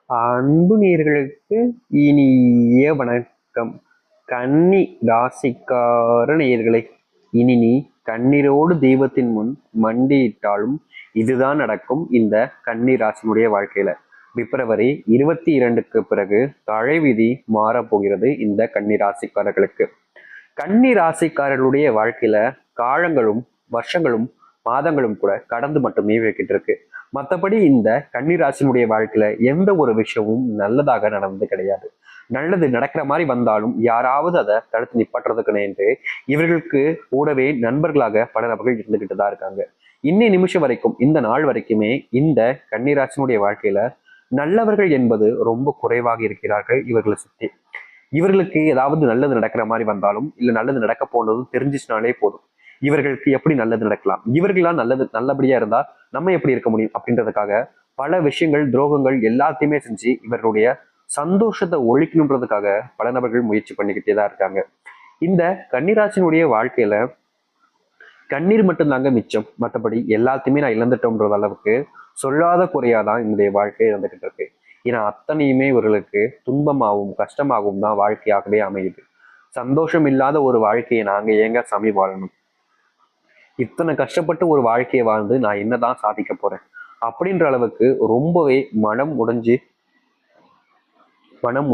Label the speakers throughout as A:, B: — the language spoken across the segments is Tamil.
A: அன்பு நேயர்களுக்கு இனிய வணக்கம். கன்னி ராசிக்கார நேயர்களை, இனி நீ கண்ணீரோடு தெய்வத்தின் முன் மண்டியிட்டாலும் இதுதான் நடக்கும் இந்த கன்னி ராசினுடைய வாழ்க்கையில. பிப்ரவரி 22க்கு பிறகு தலைவிதி மாறப்போகிறது இந்த கன்னி ராசிக்காரர்களுக்கு. கன்னி ராசிக்காரர்களுடைய வாழ்க்கையில காலங்களும் வருஷங்களும் மாதங்களும் கூட கடந்து மட்டுமே வைக்கிட்டு இருக்கு. மற்றபடி இந்த கன்னிராசினுடைய வாழ்க்கையில எந்த ஒரு விஷயமும் நல்லதாக நடந்தது கிடையாது. நல்லது நடக்கிற மாதிரி வந்தாலும் யாராவது அதை தடுத்து நிப்பாட்டுறதுக்கு என்று இவர்களுக்கு கூடவே நண்பர்களாக பல நபர்கள் இருந்துகிட்டு தான் இருக்காங்க. இன்னி நிமிஷம் வரைக்கும், இந்த நாள் வரைக்குமே இந்த கன்னிராசினுடைய வாழ்க்கையில நல்லவர்கள் என்பது ரொம்ப குறைவாக இருக்கிறார்கள் இவர்களை சுற்றி. இவர்களுக்கு ஏதாவது நல்லது நடக்கிற மாதிரி வந்தாலும் இல்ல நல்லது நடக்க போனதும் தெரிஞ்சிச்சுனாலே போதும், இவர்களுக்கு எப்படி நல்லது நடக்கலாம், இவர்களாம் நல்லபடியா இருந்தா நம்ம எப்படி இருக்க முடியும் அப்படின்றதுக்காக பல விஷயங்கள் துரோகங்கள் எல்லாத்தையுமே செஞ்சு இவர்களுடைய சந்தோஷத்தை ஒழிக்கணுன்றதுக்காக பல நபர்கள் முயற்சி பண்ணிக்கிட்டே தான் இருக்காங்க. இந்த கன்னிராசினுடைய வாழ்க்கையில கண்ணீர் மட்டும்தாங்க மிச்சம், மற்றபடி எல்லாத்தையுமே நான் இழந்துட்டோம்ன்றது அளவுக்கு சொல்லாத குறையாதான் என்னுடைய வாழ்க்கை இழந்துகிட்டு இருக்கு. ஏன்னா அத்தனையுமே இவர்களுக்கு துன்பமாகவும் கஷ்டமாகவும் தான் வாழ்க்கையாகவே அமையுது. சந்தோஷம் இல்லாத ஒரு வாழ்க்கையை நாங்க ஏங்க சாமி வாழணும்? இத்தனை கஷ்டப்பட்டு ஒரு வாழ்க்கையை வாழ்ந்து நான் என்னதான் சாதிக்க போறேன் அப்படின்ற அளவுக்கு ரொம்பவே மனம்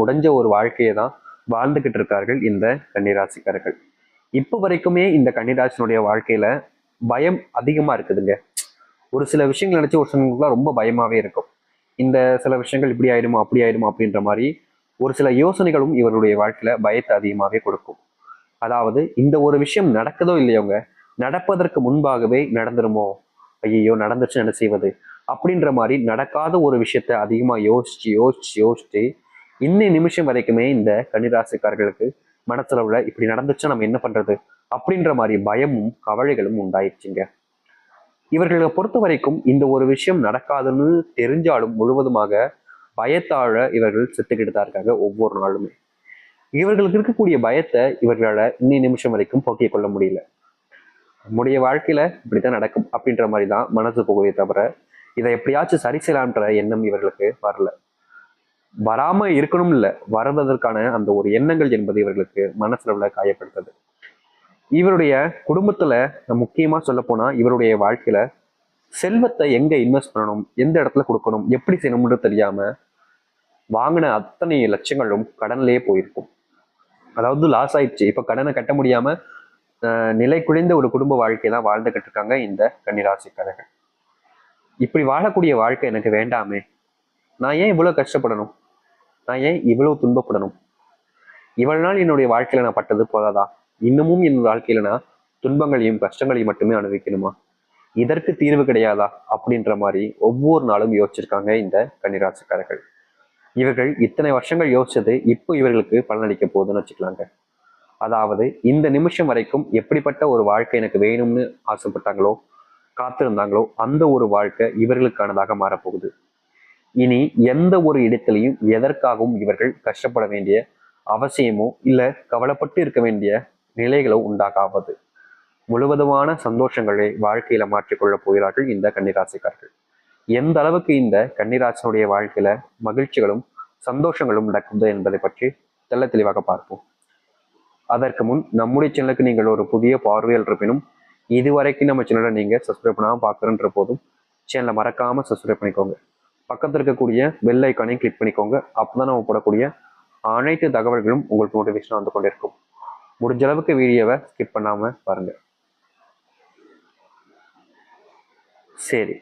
A: உடைஞ்ச ஒரு வாழ்க்கையை தான் வாழ்ந்துகிட்டு இருக்கார்கள் இந்த கன்னிராசிக்காரர்கள். இப்போ வரைக்குமே இந்த கன்னிராசினுடைய வாழ்க்கையில பயம் அதிகமா இருக்குதுங்க. ஒரு சில விஷயங்கள் நினைச்சு ஒரு சிலருக்குலாம் ரொம்ப பயமாவே இருக்கும். இந்த சில விஷயங்கள் இப்படி ஆயிடுமோ அப்படி ஆயிடுமோ அப்படின்ற மாதிரி ஒரு சில யோசனைகளும் இவருடைய வாழ்க்கையில பயத்தை அதிகமாகவே கொடுக்கும். அதாவது இந்த ஒரு விஷயம் நடக்குதோ இல்லையோங்க, நடப்பதற்கு முன்பாகவே நடந்துருமோ, ஐயோ நடந்துச்சு என்ன செய்வது அப்படின்ற மாதிரி நடக்காத ஒரு விஷயத்த அதிகமா யோசிச்சு இன்னி நிமிஷம் வரைக்குமே இந்த கன்னிராசிக்காரர்களுக்கு மனசுல இப்படி நடந்துச்சா நம்ம என்ன பண்றது அப்படின்ற மாதிரி பயமும் கவலைகளும் உண்டாயிடுச்சுங்க. இவர்களை பொறுத்த வரைக்கும் இந்த ஒரு விஷயம் நடக்காதுன்னு தெரிஞ்சாலும் முழுவதுமாக பயத்தாழ இவர்கள் செத்துக்கிட்டு தான் இருக்காங்க ஒவ்வொரு நாளுமே. இவர்களுக்கு இருக்கக்கூடிய பயத்தை இவர்களால இன்னி நிமிஷம் வரைக்கும் போக்கிக் கொள்ள முடியல. நம்முடைய வாழ்க்கையில இப்படித்தான் நடக்கும் அப்படின்ற மாதிரி தான் மனசு போகுதே தவிர இதை எப்படியாச்சும் சரி செய்யலான்ற எண்ணம் இவர்களுக்கு வரல. வராம இருக்கணும் இல்ல, வரதற்கான அந்த ஒரு எண்ணங்கள் என்பது இவர்களுக்கு மனசுல காயப்படுத்துது. இவருடைய குடும்பத்துல முக்கியமா சொல்ல போனா இவருடைய வாழ்க்கையில செல்வத்தை எங்க இன்வெஸ்ட் பண்ணணும், எந்த இடத்துல கொடுக்கணும், எப்படி செய்யணும்னு தெரியாம வாங்கின அத்தனை லட்சங்களும் கடன்லயே போயிருக்கும். அதாவது லாஸ் ஆயிடுச்சு. இப்ப கடனை கட்ட முடியாம நிலை குறைந்த ஒரு குடும்ப வாழ்க்கையை தான் வாழ்ந்துகிட்டு இருக்காங்க இந்த கன்னிராசிக்காரர்கள். இப்படி வாழக்கூடிய வாழ்க்கை எனக்கு வேண்டாமே, நான் ஏன் இவ்வளவு கஷ்டப்படணும், நான் ஏன் இவ்வளவு துன்பப்படணும், இவ்வளவு நாள் என்னுடைய வாழ்க்கையில நான் பட்டது போதாதா, இன்னமும் என் வாழ்க்கையில நான் துன்பங்களையும் கஷ்டங்களையும் மட்டுமே அனுபவிக்கணுமா, இதற்கு தீர்வு கிடையாதா அப்படின்ற மாதிரி ஒவ்வொரு நாளும் யோசிச்சிருக்காங்க இந்த கன்னிராசிக்காரர்கள். இவர்கள் இத்தனை வருஷங்கள் யோசிச்சது இப்போ இவர்களுக்கு பலனளிக்க போகுதுன்னு வச்சுக்கலாங்க. அதாவது இந்த நிமிஷம் வரைக்கும் எப்படிப்பட்ட ஒரு வாழ்க்கை எனக்கு வேணும்னு ஆசைப்பட்டாங்களோ காத்திருந்தாங்களோ அந்த ஒரு வாழ்க்கை இவர்களுக்கானதாக மாறப்போகுது. இனி எந்த ஒரு இடத்திலையும் எதற்காகவும் இவர்கள் கஷ்டப்பட வேண்டிய அவசியமோ இல்ல கவலைப்பட்டு இருக்க வேண்டிய நிலைகளோ உண்டாகாவது. முழுவதுமான சந்தோஷங்களை வாழ்க்கையில மாற்றிக்கொள்ள போகிறார்கள் இந்த கன்னிராசிக்காரர்கள். எந்த அளவுக்கு இந்த கன்னிராசினுடைய வாழ்க்கையில மகிழ்ச்சிகளும் சந்தோஷங்களும் நடக்குது என்பதை பற்றி தெள்ள தெளிவாக பார்ப்போம். அதற்கு முன் நம்முடைய சேனலுக்கு நீங்கள் ஒரு புதிய பார்வையில் இருப்பினும் இதுவரைக்கும் நம்ம சேனலை நீங்க சப்ஸ்கிரைப் பண்ணாமல் பார்க்குறன்ற போதும் சேனலை மறக்காம சப்ஸ்கிரைப் பண்ணிக்கோங்க. பக்கத்தில் இருக்கக்கூடிய பெல் ஐக்கானையும் கிளிக் பண்ணிக்கோங்க. அப்போதான் நம்ம போடக்கூடிய அனைத்து தகவல்களும் உங்களுக்கு நோட்டிஃபிகேஷன் வந்து கொண்டிருக்கும். முடிஞ்ச அளவுக்கு வீடியோவை ஸ்கிப் பண்ணாம பாருங்க. சரி,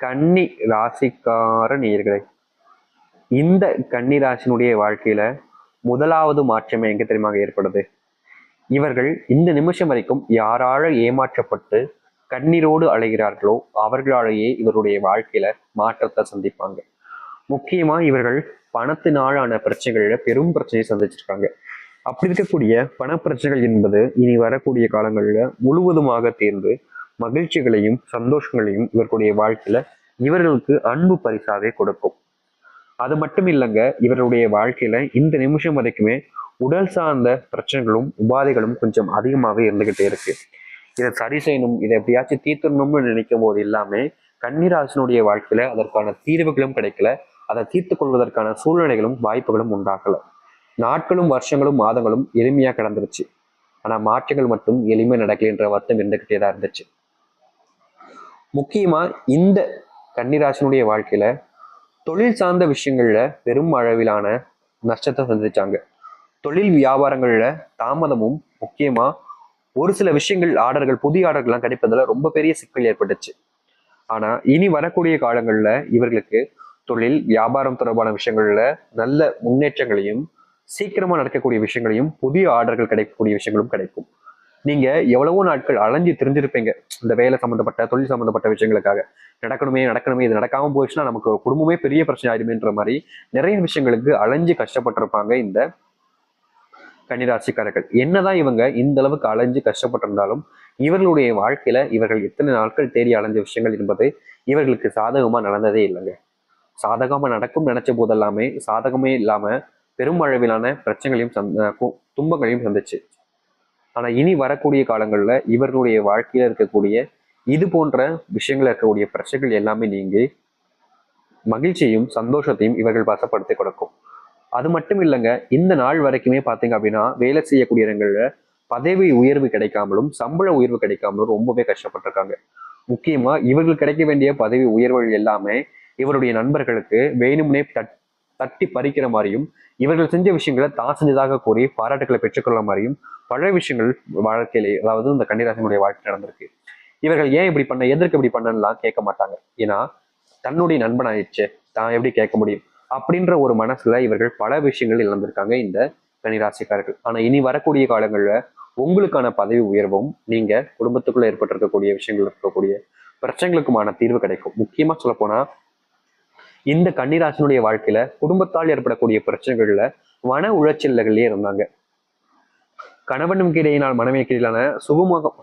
A: கன்னி ராசிக்கார நேயர்களே, இந்த கன்னி ராசினுடைய வாழ்க்கையில முதலாவது மாற்றமே எங்க தெரியுமா ஏற்படுது? இவர்கள் இந்த நிமிஷம் வரைக்கும் யாரால ஏமாற்றப்பட்டு கண்ணீரோடு அலைகிறார்களோ அவர்களாலேயே இவருடைய வாழ்க்கையில மாற்றத்தை சந்திப்பாங்க. முக்கியமா இவர்கள் பணத்தினாலான பிரச்சனைகள பெரும் பிரச்சனையை சந்திச்சிருக்காங்க. அப்படி இருக்கக்கூடிய பண பிரச்சனைகள் என்பது இனி வரக்கூடிய காலங்களில் முழுவதுமாக தீர்ந்து மகிழ்ச்சிகளையும் சந்தோஷங்களையும் இவர்களுடைய வாழ்க்கையில இவர்களுக்கு அன்பு பரிசாவே கொடுக்கும். அது மட்டும் இல்லைங்க, இவருடைய வாழ்க்கையில இந்த நிமிஷம் வரைக்குமே உடல் சார்ந்த பிரச்சனைகளும் உபாதைகளும் கொஞ்சம் அதிகமாகவே இருந்துகிட்டே இருக்கு. இதை சரி செய்யணும், இதை எப்படியாச்சும் தீர்த்தணும்னு நினைக்கும் போது எல்லாமே கன்னிராசினுடைய வாழ்க்கையில அதற்கான தீர்வுகளும் கிடைக்கல, அதை தீர்த்து கொள்வதற்கான சூழ்நிலைகளும் வாய்ப்புகளும் உண்டாகல. நாட்களும் வருஷங்களும் மாதங்களும் எளிமையா கிடந்துருச்சு. ஆனா மாற்றங்கள் மட்டும் எளிமை நடக்கலைன்ற வருத்தம் இருந்துகிட்டே தான் இருந்துச்சு. முக்கியமா இந்த கன்னிராசினுடைய வாழ்க்கையில தொழில் சார்ந்த விஷயங்கள்ல பெரும் அளவிலான நஷ்டத்தை சந்திச்சாங்க. தொழில் வியாபாரங்கள்ல தாமதமும், முக்கியமா ஒரு சில விஷயங்கள் ஆர்டர்கள், புதிய ஆர்டர்கள்லாம் கிடைப்பதுல ரொம்ப பெரிய சிக்கல் ஏற்பட்டுச்சு. ஆனா இனி வரக்கூடிய காலங்கள்ல இவர்களுக்கு தொழில் வியாபாரம் தொடர்பான விஷயங்கள்ல நல்ல முன்னேற்றங்களையும், சீக்கிரமா நடக்கக்கூடிய விஷயங்களையும், புதிய ஆர்டர்கள் கிடைக்கக்கூடிய விஷயங்களும் கிடைக்கும். நீங்க எவ்வளவோ நாட்கள் அலைஞ்சு தெரிஞ்சிருப்பீங்க இந்த வேலை சம்பந்தப்பட்ட, தொழில் சம்பந்தப்பட்ட விஷயங்களுக்காக. நடக்கணுமே, இது நடக்காம போயிடுச்சுன்னா நமக்கு குடும்பமே பெரிய பிரச்சனை ஆயிடுமேன்ற மாதிரி நிறைய விஷயங்களுக்கு அலைஞ்சு கஷ்டப்பட்டிருப்பாங்க இந்த கன்னிராசிக்காரர்கள். என்னதான் இவங்க இந்த அளவுக்கு அலைஞ்சு கஷ்டப்பட்டிருந்தாலும் இவர்களுடைய வாழ்க்கையில இவர்கள் எத்தனை நாட்கள் தேடி அலைஞ்ச விஷயங்கள் என்பது இவர்களுக்கு சாதகமா நடந்ததே இல்லைங்க. சாதகமா நடக்கும் நினைச்ச போதெல்லாமே சாதகமே இல்லாம பெரும் அளவிலான பிரச்சனைகளையும் துன்பங்களையும் சந்திச்சு. ஆனா இனி வரக்கூடிய காலங்கள்ல இவர்களுடைய வாழ்க்கையில இருக்கக்கூடிய இது போன்ற விஷயங்கள் இருக்கக்கூடிய பிரச்சனைகள் எல்லாமே நீங்கி மகிழ்ச்சியும் சந்தோஷத்தையும் இவர்கள் வசப்படுத்தி கொடுக்கும். அது மட்டும் இல்லைங்க, இந்த நாள் வரைக்குமே பார்த்தீங்க அப்படின்னா வேலை செய்யக்கூடிய இடங்கள்ல பதவி உயர்வு கிடைக்காமலும் சம்பள உயர்வு கிடைக்காமலும் ரொம்பவே கஷ்டப்பட்டிருக்காங்க. முக்கியமா இவர்கள் கிடைக்க வேண்டிய பதவி உயர்வுகள் எல்லாமே இவருடைய நண்பர்களுக்கு வேணும்னே தட்டி பறிக்கிற மாதிரியும், இவர்கள் செஞ்ச விஷயங்களை தான் செஞ்சதாக கூறி பாராட்டுகளை பெற்றுக்கொள்ள மாதிரியும் பல விஷயங்கள் வாழ்க்கையிலே, அதாவது இந்த கன்னிராசினுடைய வாழ்க்கை நடந்திருக்கு. இவர்கள் ஏன் இப்படி பண்ண, எதற்கு இப்படி பண்ணலாம் கேட்க மாட்டாங்க. ஏன்னா தன்னுடைய நண்பன் ஆயிடுச்சு, தான் எப்படி கேட்க முடியும் அப்படின்ற ஒரு மனசுல இவர்கள் பல விஷயங்கள் இழந்திருக்காங்க இந்த கன்னிராசிக்காரர்கள். ஆனா இனி வரக்கூடிய காலங்கள்ல உங்களுக்கான பதவி உயர்வும், நீங்க குடும்பத்துக்குள்ள ஏற்பட்டிருக்கக்கூடிய விஷயங்கள் இருக்கக்கூடிய பிரச்சனைகளுக்குமான தீர்வு கிடைக்கும். முக்கியமா சொல்ல போனா இந்த கன்னிராசினுடைய வாழ்க்கையில குடும்பத்தால் ஏற்படக்கூடிய பிரச்சனைகள்ல மன உளைச்சல்களே இருந்தாங்க. கணவனுக்கு இடையினால் மனைவிக்கு இடையிலான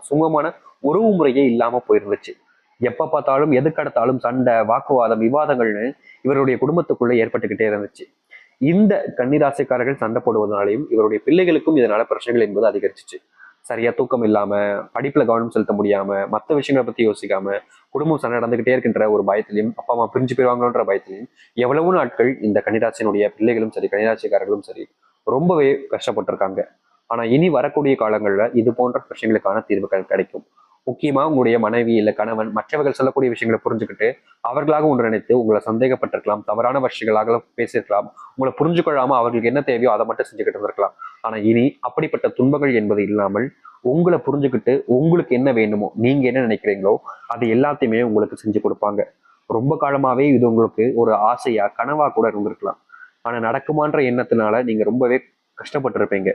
A: சுகமான உறவு முறையே இல்லாம போயிருந்துச்சு. எப்ப பார்த்தாலும் எதுக்கடுத்தாலும் சண்டை, வாக்குவாதம், விவாதங்கள்னு இவருடைய குடும்பத்துக்குள்ள ஏற்பட்டுக்கிட்டே இருந்துச்சு. இந்த கன்னிராசிக்காரர்கள் சண்டை போடுவதனாலையும் இவருடைய பிள்ளைகளுக்கும் இதனால பிரச்சனைகள் என்பது அதிகரிச்சிச்சு. சரியா தூக்கம் இல்லாம, படிப்புல கவனம் செலுத்த முடியாம, மற்ற விஷயங்களை பத்தி யோசிக்காம, குடும்பம் சண்டை நடந்துகிட்டே இருக்கின்ற ஒரு பயத்திலையும், அப்பா அம்மா பிரிஞ்சு போயிருவாங்கன்ற பயத்திலையும் எவ்வளவு நாட்கள் இந்த கன்னிராசினுடைய பிள்ளைகளும் சரி, கன்னிராசிக்காரர்களும் சரி ரொம்பவே கஷ்டப்பட்டிருக்காங்க. ஆனா இனி வரக்கூடிய காலங்கள்ல இது போன்ற பிரச்சனைகளுக்கான தீர்வுகள் கிடைக்கும். முக்கியமா உங்களுடைய மனைவி இல்ல கணவன் மற்றவர்கள் சொல்லக்கூடிய விஷயங்களை புரிஞ்சுக்கிட்டு அவர்களாக ஒன்று நினைத்து உங்களை சந்தேகப்பட்டிருக்கலாம், தவறான விஷயங்களாக பேசியிருக்கலாம், உங்களை புரிஞ்சுக்கொள்ளாம அவர்களுக்கு என்ன தேவையோ அதை மட்டும் செஞ்சுக்கிட்டு இருந்திருக்கலாம். ஆனா இனி அப்படிப்பட்ட துன்பங்கள் என்பது இல்லாமல் உங்களை புரிஞ்சுக்கிட்டு உங்களுக்கு என்ன வேண்டுமோ, நீங்க என்ன நினைக்கிறீங்களோ அது எல்லாத்தையுமே உங்களுக்கு செஞ்சு கொடுப்பாங்க. ரொம்ப காலமாவே இது உங்களுக்கு ஒரு ஆசையா, கனவா கூட இருந்திருக்கலாம். ஆனா நடக்குமான்ற எண்ணத்தினால நீங்க ரொம்பவே கஷ்டப்பட்டிருப்பீங்க.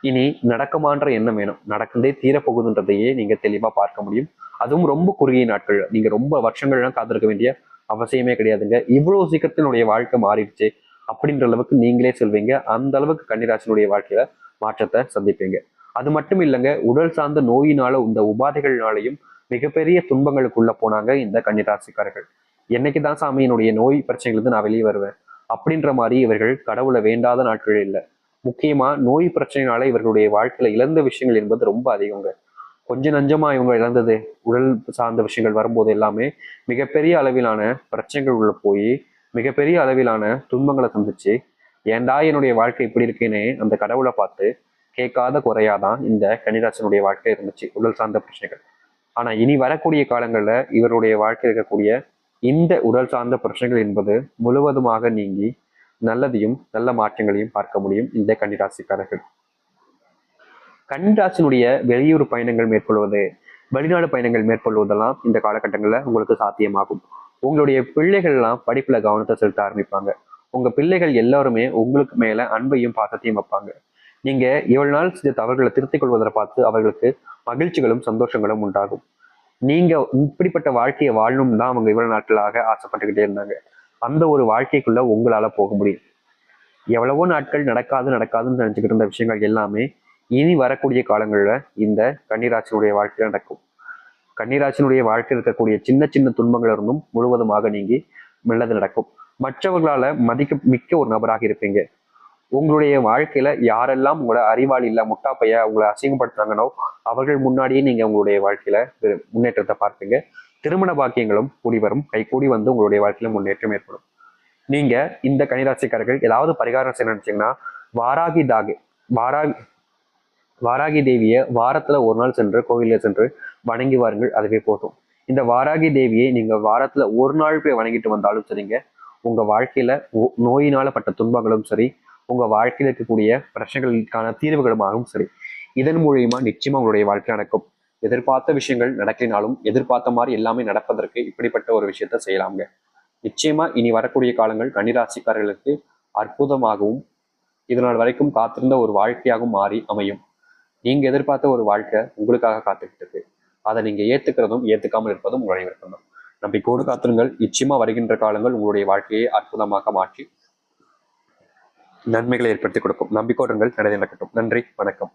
A: இனி நடக்குமான்ற எண்ணம் வேணும். நடக்குதே தீரப்போகுதுன்றதையே நீங்க தெளிவா பார்க்க முடியும். அதுவும் ரொம்ப குறுகிய நாட்கள், நீங்க ரொம்ப வருஷங்கள்லாம் காத்திருக்க வேண்டிய அவசியமே கிடையாதுங்க. இவ்வளவு சீக்கிரத்தினுடைய வாழ்க்கை மாறிடுச்சு அப்படின்ற அளவுக்கு நீங்களே சொல்வீங்க. அந்த அளவுக்கு கன்னிராசினுடைய வாழ்க்கையில மாற்றத்தை சந்திப்பீங்க. அது மட்டும் இல்லைங்க, உடல் சார்ந்த நோயினால இந்த உபாதைகள்னாலையும் மிகப்பெரிய துன்பங்களுக்குள்ள போனாங்க இந்த கன்னிராசிக்காரர்கள். என்னைக்குதான் சாமி என்னுடைய நோய் பிரச்சனைகளுக்கு நான் வெளியே வருவேன் அப்படின்ற மாதிரி இவர்கள் கடவுளை வேண்டாத நாட்கள் இல்லை. முக்கியமா நோய் பிரச்சனைனால இவர்களுடைய வாழ்க்கையில இழந்த விஷயங்கள் என்பது ரொம்ப அதிகங்க. கொஞ்சம் நஞ்சமா இவங்க இழந்தது உடல் சார்ந்த விஷயங்கள் வரும்போது எல்லாமே மிகப்பெரிய அளவிலான பிரச்சனைகள் உள்ள போய் மிகப்பெரிய அளவிலான துன்பங்களை சந்திச்சு, ஏண்டா என்னுடைய வாழ்க்கை இப்படி இருக்கேனே அந்த கடவுளை பார்த்து கேட்காத குறையாதான் இந்த கன்னிராசினுடைய வாழ்க்கை இருந்துச்சு, உடல் சார்ந்த பிரச்சனைகள். ஆனா இனி வரக்கூடிய காலங்கள்ல இவருடைய வாழ்க்கை இருக்கக்கூடிய இந்த உடல் சார்ந்த பிரச்சனைகள் என்பது முழுவதுமாக நீங்கி நல்லதையும் நல்ல மாற்றங்களையும் பார்க்க முடியும் இந்த கன்னிராசிக்காரர்கள். கன்னிராசினுடைய வெளியூர் பயணங்கள் மேற்கொள்வது, வெளிநாடு பயணங்கள் மேற்கொள்வதெல்லாம் இந்த காலகட்டங்களில் உங்களுக்கு சாத்தியமாகும். உங்களுடைய பிள்ளைகள் எல்லாம் படிப்புல கவனத்தை செலுத்த ஆரம்பிப்பாங்க. உங்க பிள்ளைகள் எல்லாருமே உங்களுக்கு மேல அன்பையும் பாசத்தையும் வைப்பாங்க. நீங்க இவ்வளவு நாள் செஞ்ச தவறுகளை திருத்திக் கொள்வதை பார்த்து அவர்களுக்கு மகிழ்ச்சிகளும் சந்தோஷங்களும் உண்டாகும். நீங்க இப்படிப்பட்ட வாழ்க்கையை வாழணும் தான் அவங்க இவ்வளவு நாட்களாக ஆசைப்பட்டுக்கிட்டே இருந்தாங்க. அந்த ஒரு வாழ்க்கைக்குள்ள உங்களால போக முடியும். எவ்வளவோ நாட்கள் நடக்காதுன்னு நினைச்சுக்கிட்டு இருந்த விஷயங்கள் எல்லாமே இனி வரக்கூடிய காலங்கள்ல இந்த கன்னிராசினுடைய வாழ்க்கையில நடக்கும். கன்னிராசினுடைய வாழ்க்கையில் இருக்கக்கூடிய சின்ன சின்ன துன்பங்கள் இருந்தும் முழுவதுமாக நீங்கி நல்லது நடக்கும். மற்றவர்களால மதிக்க மிக்க ஒரு நபராக இருப்பீங்க. உங்களுடைய வாழ்க்கையில யாரெல்லாம் உங்களை அறிவாளி இல்ல முட்டாப்பைய உங்களை அசிங்கப்படுத்துறாங்கன்னோ அவர்கள் முன்னாடியே நீங்க உங்களுடைய வாழ்க்கையில முன்னேற்றத்தை பார்ப்பீங்க. திருமண பாக்கியங்களும் கூடி வரும், கை கூடி வந்து உங்களுடைய வாழ்க்கையில முன்னேற்றம் ஏற்படும். நீங்க இந்த கன்னிராசிக்காரர்கள் ஏதாவது பரிகாரம் செய்ய நினைச்சீங்கன்னா வாராகி தாகே வாராகி வாராகி தேவியை வாரத்துல ஒரு நாள் சென்று கோவில சென்று வணங்கி வாருங்கள், அதுவே போதும். இந்த வாராகி தேவியை நீங்க வாரத்துல ஒரு நாள் போய் வணங்கிட்டு வந்தாலும் சரிங்க, உங்க வாழ்க்கையில நோயினால பட்ட துன்பங்களும் சரி, உங்க வாழ்க்கையில இருக்கக்கூடிய பிரச்சனைகளுக்கான தீர்வுகளுமாகவும் சரி, இதன் மூலியமா நிச்சயமா உங்களுடைய வாழ்க்கை நடக்கும். எதிர்பார்த்த விஷயங்கள் நடக்கினாலும் எதிர்பார்த்த மாதிரி எல்லாமே நடப்பதற்கு இப்படிப்பட்ட ஒரு விஷயத்த செய்யலாங்க. நிச்சயமா இனி வரக்கூடிய காலங்கள் கன்னிராசிக்காரர்களுக்கு அற்புதமாகவும் இதனால் வரைக்கும் காத்திருந்த ஒரு வாழ்க்கையாகவும் மாறி அமையும். நீங்க எதிர்பார்த்த ஒரு வாழ்க்கை உங்களுக்காக காத்துக்கிட்டு இருக்கு. அதை நீங்க ஏத்துக்கிறதும் ஏத்துக்காமல் இருப்பதும் உங்களுடைய விருப்பம் தான். நம்பிக்கையோடு காத்திருங்கள். நிச்சயமா வருகின்ற காலங்கள் உங்களுடைய வாழ்க்கையை அற்புதமாக மாற்றி நன்மைகளை ஏற்படுத்தி கொடுக்கும். நம்பிக்கையோடுங்கள், நடக்கட்டும். நன்றி, வணக்கம்.